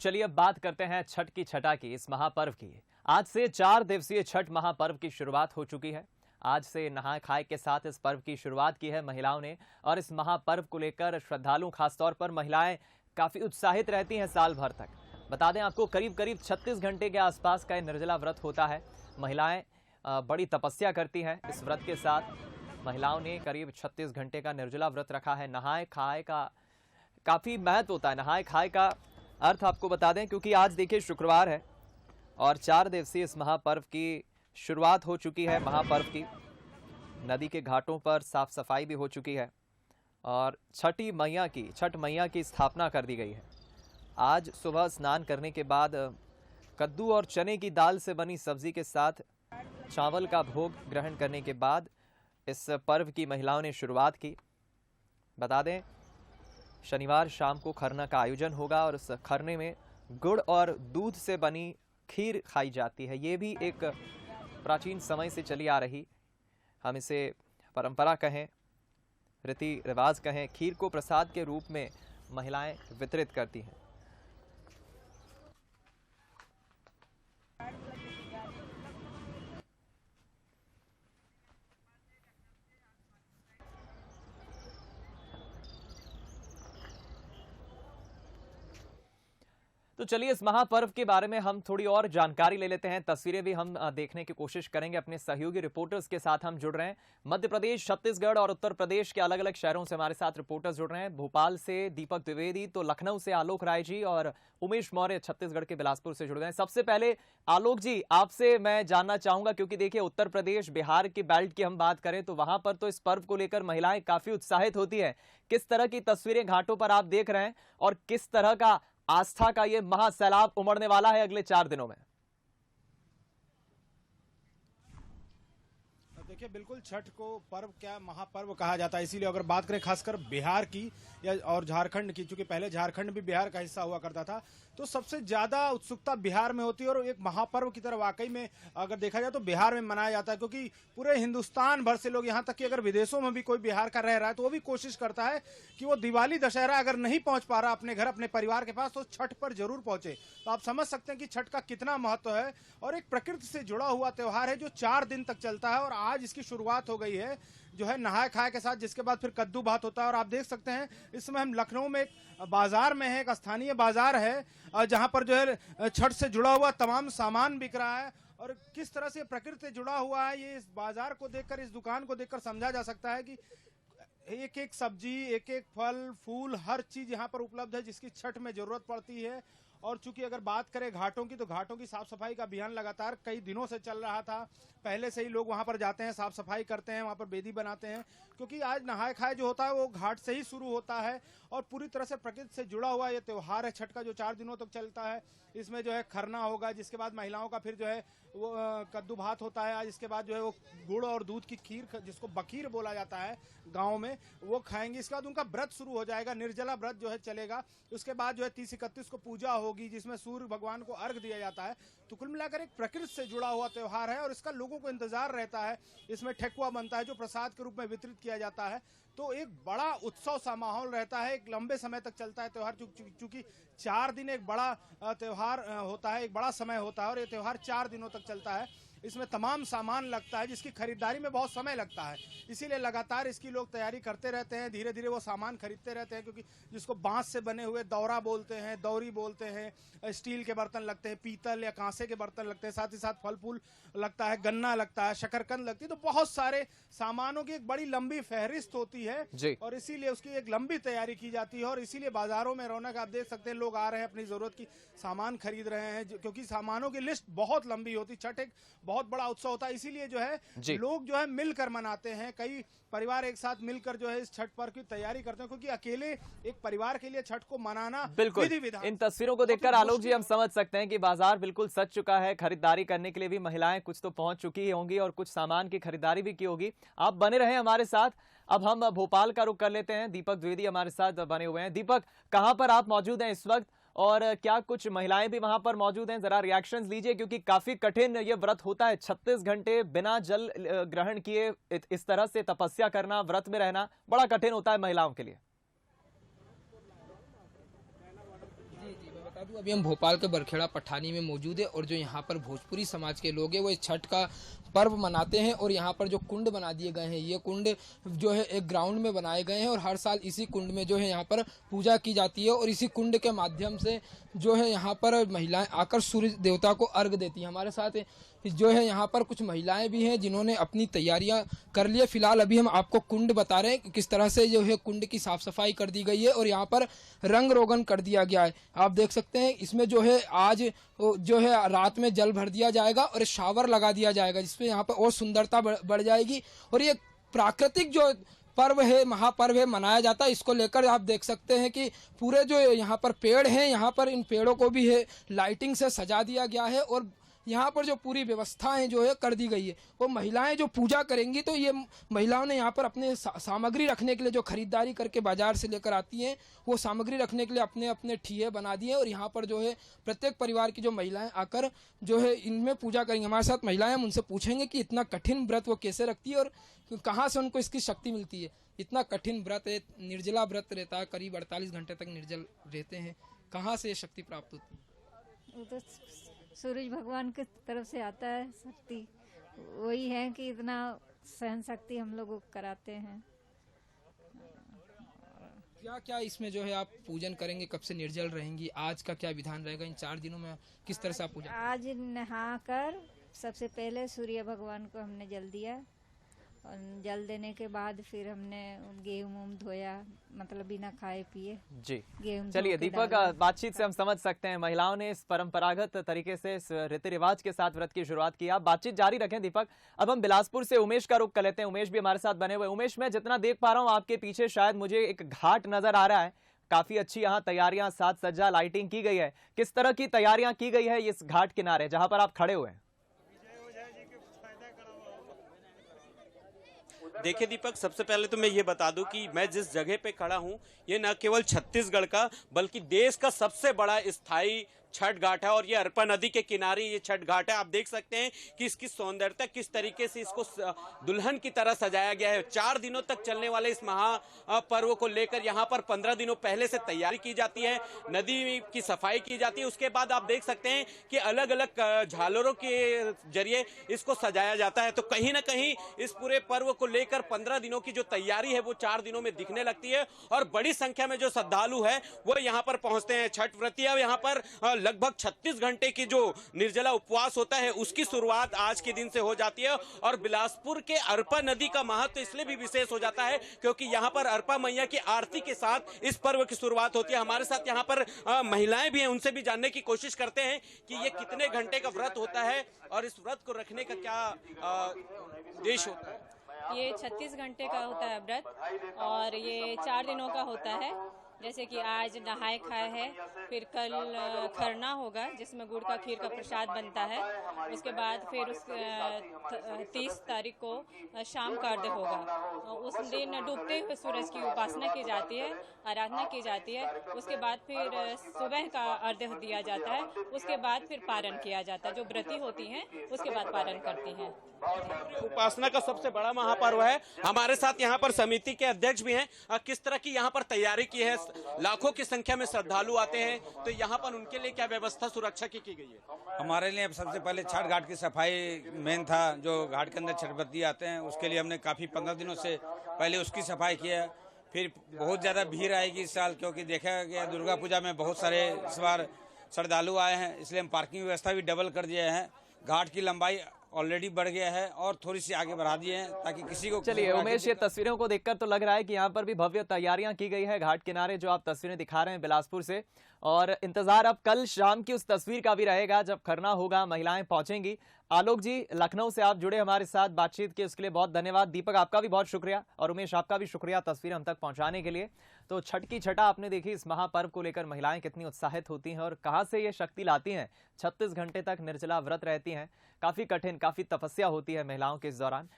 चलिए अब बात करते हैं छठ की छठा की, इस महापर्व की। आज से 4 दिवसीय छठ महापर्व की शुरुआत हो चुकी है। आज से नहाय खाए के साथ इस पर्व की शुरुआत की है महिलाओं ने। और इस महापर्व को लेकर श्रद्धालु, खासतौर पर महिलाएं काफी उत्साहित रहती हैं साल भर तक। बता दें आपको, करीब करीब 36 घंटे के आसपास का निर्जला व्रत होता है। महिलाएं बड़ी तपस्या करती हैं इस व्रत के साथ। महिलाओं ने करीब 36 घंटे का निर्जला व्रत रखा है। नहाय खाए का काफी महत्व होता है। नहाय खाए का अर्थ आपको बता दें, क्योंकि आज देखिए शुक्रवार है और 4 दिवसीय इस महापर्व की शुरुआत हो चुकी है। महापर्व की नदी के घाटों पर साफ सफाई भी हो चुकी है और छठ मैया की स्थापना कर दी गई है। आज सुबह स्नान करने के बाद कद्दू और चने की दाल से बनी सब्जी के साथ चावल का भोग ग्रहण करने के बाद इस पर्व की महिलाओं ने शुरुआत की। बता दें, शनिवार शाम को खरना का आयोजन होगा और इस खरने में गुड़ और दूध से बनी खीर खाई जाती है। ये भी एक प्राचीन समय से चली आ रही, हम इसे परंपरा कहें, रीति रिवाज कहें, खीर को प्रसाद के रूप में महिलाएं वितरित करती हैं। तो चलिए इस महापर्व के बारे में हम थोड़ी और जानकारी ले लेते हैं। तस्वीरें भी हम देखने की कोशिश करेंगे। अपने सहयोगी रिपोर्टर्स के साथ हम जुड़ रहे हैं। मध्य प्रदेश, छत्तीसगढ़ और उत्तर प्रदेश के अलग अलग शहरों से हमारे साथ रिपोर्टर्स जुड़ रहे हैं। भोपाल से दीपक द्विवेदी, तो लखनऊ से आलोक राय जी और उमेश मौर्य छत्तीसगढ़ के बिलासपुर से जुड़ गए। सबसे पहले आलोक जी, आपसे मैं जानना चाहूंगा, क्योंकि देखिए उत्तर प्रदेश, बिहार की बेल्ट की हम बात करें तो वहां पर तो इस पर्व को लेकर महिलाएं काफी उत्साहित होती है। किस तरह की तस्वीरें घाटों पर आप देख रहे हैं और किस तरह का आस्था का ये महासैलाब उमड़ने वाला है अगले 4 दिनों में? देखिए, बिल्कुल छठ को पर्व क्या महापर्व कहा जाता है। इसीलिए अगर बात करें खासकर बिहार की या और झारखंड की, चूंकि पहले झारखंड भी बिहार का हिस्सा हुआ करता था, तो सबसे ज्यादा उत्सुकता बिहार में होती है और एक महापर्व की तरह वाकई में अगर देखा जाए तो बिहार में मनाया जाता है। क्योंकि पूरे हिंदुस्तान भर से लोग, यहाँ तक कि अगर विदेशों में भी कोई बिहार का रह रहा है तो वो भी कोशिश करता है कि वो दिवाली, दशहरा अगर नहीं पहुंच पा रहा अपने घर, अपने परिवार के पास, तो छठ पर जरूर पहुंचे। तो आप समझ सकते हैं कि छठ का कितना महत्व है और एक प्रकृति से जुड़ा हुआ त्योहार है जो 4 दिन तक चलता है। और आज इसकी शुरुआत हो गई है जो है नहाय खाए के साथ, जिसके बाद फिर कद्दू भात होता है। और आप देख सकते हैं इस समय हम लखनऊ में एक बाजार में है, एक स्थानीय बाजार है जहां पर जो है छठ से जुड़ा हुआ तमाम सामान बिक रहा है। और किस तरह से प्रकृति से जुड़ा हुआ है, ये इस बाजार को देखकर, इस दुकान को देखकर समझा जा सकता है कि एक एक सब्जी, एक एक फल फूल, हर चीज यहाँ पर उपलब्ध है जिसकी छठ में जरूरत पड़ती है। और चूंकि अगर बात करें घाटों की, तो घाटों की साफ सफाई का अभियान लगातार कई दिनों से चल रहा था। पहले से ही लोग वहां पर जाते हैं, साफ सफाई करते हैं, वहां पर बेदी बनाते हैं, क्योंकि आज नहाय खाए जो होता है वो घाट से ही शुरू होता है। और पूरी तरह से प्रकृति से जुड़ा हुआ ये त्योहार है छठ का, जो 4 दिनों तक चलता है। इसमें जो है खरना होगा, जिसके बाद महिलाओं का फिर जो है वो कद्दू भात होता है। आज इसके बाद जो है वो गुड़ और दूध की खीर, जिसको बखीर बोला जाता है गाँव में, वो खाएंगे। इसके बाद उनका व्रत शुरू हो जाएगा, निर्जला व्रत जो है चलेगा। उसके बाद जो है 30-31 को पूजा होगी, जिसमें सूर्य भगवान को अर्घ दिया जाता है। तो कुल मिलाकर एक प्रकृति से जुड़ा हुआ त्योहार है और इसका लोगों को इंतजार रहता है। इसमें ठेकुआ बनता है जो प्रसाद के रूप में वितरित किया जाता है। तो एक बड़ा उत्सव सा माहौल रहता है, एक लंबे समय तक चलता है त्योहार। चूंकि 4 दिन एक बड़ा त्योहार होता है, एक बड़ा समय होता है और ये त्योहार 4 दिनों तक चलता है। इसमें तमाम सामान लगता है जिसकी खरीदारी में बहुत समय लगता है, इसीलिए लगातार इसकी लोग तैयारी करते रहते हैं। धीरे धीरे वो सामान खरीदते रहते हैं, क्योंकि जिसको बांस से बने हुए दौरा बोलते हैं, दौरी बोलते हैं, स्टील के बर्तन लगते हैं, पीतल या कांसे के बर्तन लगते हैं, साथ ही साथ फल फूल लगता है, गन्ना लगता है, शकरकंद लगती है। तो बहुत सारे सामानों की एक बड़ी लंबी फहरिस्त होती है और इसीलिए उसकी एक लंबी तैयारी की जाती है। और इसीलिए बाजारों में रौनक आप देख सकते हैं, लोग आ रहे हैं, अपनी जरूरत की सामान खरीद रहे हैं, क्योंकि सामानों की लिस्ट बहुत लंबी होती। छठ एक बहुत बड़ा उत्सव होता है, इसीलिए जो है लोग जो है मिलकर मनाते हैं। कई परिवार एक साथ मिलकर जो है इस छठ पर्व की तैयारी करते हैं, क्योंकि अकेले एक परिवार के लिए छठ को मनाना बिल्कुल। इन तस्वीरों को देखकर आलोक जी हम समझ सकते हैं कि बाजार बिल्कुल सज चुका है। खरीदारी करने के लिए भी महिलाएं कुछ तो पहुंच चुकी होंगी और कुछ सामान की खरीदारी भी की होगी। आप बने रहे हमारे साथ। अब हम भोपाल का रुख कर लेते हैं। दीपक द्विवेदी हमारे साथ बने हुए हैं। दीपक, कहां पर आप मौजूद हैं इस वक्त और क्या कुछ महिलाएं भी वहां पर मौजूद हैं? जरा रिएक्शंस लीजिए, क्योंकि काफी कठिन ये व्रत होता है। 36 घंटे बिना जल ग्रहण किए इस तरह से तपस्या करना, व्रत में रहना बड़ा कठिन होता है महिलाओं के लिए। जी, मैं बता अभी हम भोपाल के बरखेड़ा पठानी में मौजूद है और जो यहाँ पर भोजपुरी समाज के लोग हैं वो इस छठ का पर्व मनाते हैं और यहाँ पर जो कुंड बना दिए गए हैं, ये कुंड जो है एक ग्राउंड में बनाए गए हैं और हर साल इसी कुंड में जो है यहाँ पर पूजा की जाती है और इसी कुंड के माध्यम से जो है यहाँ पर महिलाएं आकर सूर्य देवता को अर्घ देती हैं। हमारे साथ जो है यहाँ पर कुछ महिलाएं भी हैं जिन्होंने अपनी तैयारियां कर ली है। फिलहाल अभी हम आपको कुंड बता रहे हैं कि किस तरह से जो है कुंड की साफ सफाई कर दी गई है और यहाँ पर रंग रोगन कर दिया गया है। आप देख सकते हैं इसमें जो है आज जो है रात में जल भर दिया जाएगा और शावर लगा दिया जाएगा जिसमें यहाँ पर और सुंदरता बढ़ जाएगी और ये प्राकृतिक जो पर्व है, महापर्व है, मनाया जाता है। इसको लेकर आप देख सकते हैं कि पूरे जो यहाँ पर पेड़ हैं, यहाँ पर इन पेड़ों को भी है लाइटिंग से सजा दिया गया है और यहाँ पर जो पूरी व्यवस्थाएं जो है कर दी गई है। वो महिलाएं जो पूजा करेंगी तो ये महिलाओं ने यहाँ पर अपने सामग्री रखने के लिए जो खरीदारी करके बाजार से लेकर आती हैं वो सामग्री रखने के लिए अपने अपने ठिये बना दिए और यहाँ पर जो है प्रत्येक परिवार की जो महिलाएं आकर जो है इनमें पूजा करेंगे। हमारे साथ महिलाएं, हम उनसे पूछेंगे कि इतना कठिन व्रत वो कैसे रखती है और कहाँ से उनको इसकी शक्ति मिलती है। इतना कठिन व्रत है, निर्जला व्रत रहता है, करीब 48 घंटे तक निर्जल रहते हैं, कहाँ से ये शक्ति प्राप्त होती है? वो तो सूरज भगवान की तरफ से आता है शक्ति, वही है कि इतना सहन शक्ति हम लोग कराते हैं। क्या क्या इसमें जो है आप पूजन करेंगे, कब से निर्जल रहेंगी, आज का क्या विधान रहेगा, इन 4 दिनों में किस तरह से आप पूजा? आज नहाकर सबसे पहले सूर्य भगवान को हमने जल दिया और जल देने के बाद फिर हमने गेहूं धोया, मतलब बिना खाए पिए जी। गेहूं। चलिए दीपक, बातचीत से हम समझ सकते हैं महिलाओं ने इस परंपरागत तरीके से इस रीति रिवाज के साथ व्रत की शुरुआत की। आप बातचीत जारी रखें दीपक। अब हम बिलासपुर से उमेश का रुख कर लेते हैं। उमेश भी हमारे साथ बने हुए। उमेश, मैं जितना देख पा रहा हूँ आपके पीछे शायद मुझे एक घाट नजर आ रहा है। काफी अच्छी यहाँ तैयारियां, साज सज्जा, लाइटिंग की गई है। किस तरह की तैयारियां की गई है इस घाट किनारे जहां पर आप खड़े हुए हैं? देखिए दीपक, सबसे पहले तो मैं ये बता दूं कि मैं जिस जगह पे खड़ा हूं ये न केवल छत्तीसगढ़ का बल्कि देश का सबसे बड़ा स्थायी छठ घाट है और ये अरपा नदी के किनारे ये छठ घाट है। आप देख सकते हैं कि इसकी सौंदर्यता किस तरीके से इसको दुल्हन की तरह सजाया गया है। 4 दिनों तक चलने वाले इस महापर्व को लेकर यहाँ पर 15 दिनों पहले से तैयारी की जाती है, नदी की सफाई की जाती है। उसके बाद आप देख सकते हैं कि अलग अलग झालरों के जरिए इसको सजाया जाता है। तो कहीं ना कहीं इस पूरे पर्व को लेकर 15 दिनों की जो तैयारी है वो 4 दिनों में दिखने लगती है और बड़ी संख्या में जो श्रद्धालु है वो यहाँ पर पहुंचते हैं। छठ व्रतिया यहाँ पर लगभग 36 घंटे की जो निर्जला उपवास होता है उसकी शुरुआत आज के दिन से हो जाती है और बिलासपुर के अरपा नदी का महत्व इसलिए भी विशेष हो जाता है क्योंकि यहाँ पर अरपा मैया की आरती के साथ इस पर्व की शुरुआत होती है। हमारे साथ यहाँ पर महिलाएं भी हैं, उनसे भी जानने की कोशिश करते हैं कि ये कितने घंटे का व्रत होता है और इस व्रत को रखने का क्या उद्देश्य होता है। ये 36 घंटे का होता है व्रत और ये 4 दिनों का होता है। जैसे कि आज नहाए खाए है, फिर कल खरना होगा जिसमें गुड़ का खीर का प्रसाद बनता है। उसके बाद फिर 30 तारीख को शाम का अर्घ्य होगा। उस दिन डूबते हुए सूरज की उपासना की जाती है, आराधना की जाती है। उसके बाद फिर सुबह का अर्घ्य दिया जाता है। उसके बाद फिर पारण किया जाता है। जो व्रती होती हैं उसके बाद पारण करती हैं। उपासना का सबसे बड़ा महापर्व है। हमारे साथ यहाँ पर समिति के अध्यक्ष भी हैं। किस तरह की यहाँ पर तैयारी की है? लाखों की संख्या में श्रद्धालु आते हैं तो यहाँ पर उनके लिए क्या व्यवस्था सुरक्षा की गई है? हमारे लिए सबसे पहले छठ घाट की सफाई मेन था। जो घाट के अंदर छठव्रती आते हैं उसके लिए हमने काफी 15 दिनों से पहले उसकी सफाई किया है। फिर बहुत ज्यादा भीड़ आएगी इस साल क्योंकि देखा गया दुर्गा पूजा में बहुत सारे इस बार श्रद्धालु आए हैं, इसलिए हम पार्किंग व्यवस्था भी डबल कर दिए हैं। घाट की लंबाई ऑलरेडी बढ़ गया है और थोड़ी सी आगे बढ़ा दिए हैं ताकि किसी को। चलिए उमेश, ये तस्वीरों को देखकर तो लग रहा है कि यहाँ पर भी भव्य तैयारियां की गई है घाट किनारे, जो आप तस्वीरें दिखा रहे हैं बिलासपुर से। और इंतजार अब कल शाम की उस तस्वीर का भी रहेगा जब खरना होगा, महिलाएं पहुंचेंगी। आलोक जी, लखनऊ से आप जुड़े हमारे साथ बातचीत की, उसके लिए बहुत धन्यवाद। दीपक, आपका भी बहुत शुक्रिया और उमेश, आपका भी शुक्रिया तस्वीर हम तक पहुंचाने के लिए। तो छठ की छठा आपने देखी, इस महापर्व को लेकर महिलाएं कितनी उत्साहित होती हैं और कहां से ये शक्ति लाती हैं। 36 घंटे तक निर्जला व्रत रहती हैं। काफी कठिन, काफी तपस्या होती है महिलाओं के इस दौरान।